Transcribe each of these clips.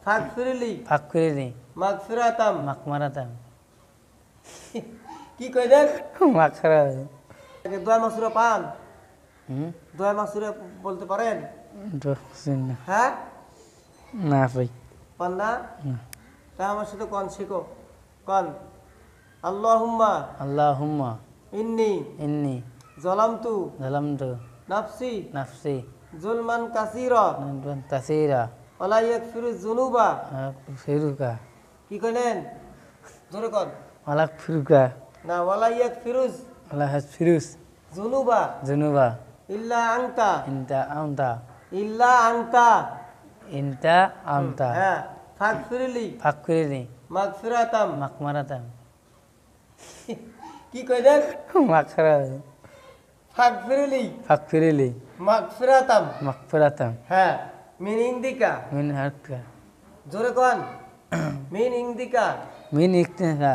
ফাগফিরলি ফাগফিরলি মাগফিরাতাম মাগফিরাতাম কি কই দেন মাগফিরাতাম দোয়া মাসুরা পান হুম দোয়া মাসুরা বলতে পারেন না হ্যাঁ না ভাই পান না তা আমার সাথে কোন শিখো কোন আল্লাহুম্মা আল্লাহুম্মা ইন্নী ইন্নী যালামতু যালামতু নাফসি নাফসি জুলমান কাসীরা তাসীরা ওয়ালা ইয়াগফিরু যুনুবা ফিরুকা কি কইলেন জোরে কোন মালাক ফিরুকা না ওয়ালা ইয়াগফিরুজ আল্লাহ ফিরুস যুনুবা জুনুবা ইল্লা আনতা ইনতা আমতা ইল্লা আনতা ইনতা আমতা হ্যাঁ ফাগফিরলি ফাগফিরলি মাগফিরাতাম মাগফিরাতাম কি কইলেন মাগফিরাতাম ফাগফিরলি ফাগফিরলি মাগফিরাতাম মাগফিরাতাম হ্যাঁ মিন ইনদিকা মিন হারকা জোরে কোন মিন ইনদিকা মিন ইকতিকা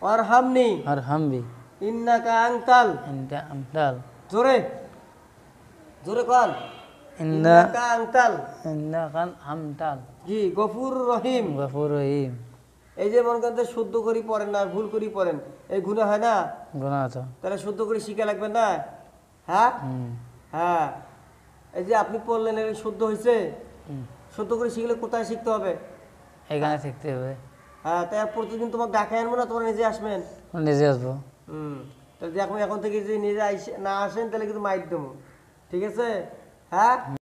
ওয়ারহামনি আরহামবি ইন্নাকা আনতাল ইনতা আমতাল জোরে জোরে কোন ইন্না ইন্নাকা আনতাল ইন্নাকান আমতাল জি গফুর রহিম গফুর রহিম এই যে মন করতে শুদ্ধ করি পড়েন না ভুল করি পড়েন এই গুনাহ হয় না গুনাহ তো তাহলে শুদ্ধ করে শিখা লাগবে না হ্যাঁ হুম হ্যাঁ এই যে আপনি পড়লেন এটা শুদ্ধ হয়েছে শুদ্ধ করে শিখলে কোথায় শিখতে হবে এখানে শিখতে হবে হ্যাঁ তাই প্রতিদিন তোমাকে ডাকে আনবো না তোমরা নিজে আসবেন নিজে আসবো তাহলে এখন থেকে যদি নিজে না আসেন তাহলে কিন্তু মাইর দেবো ঠিক আছে হ্যাঁ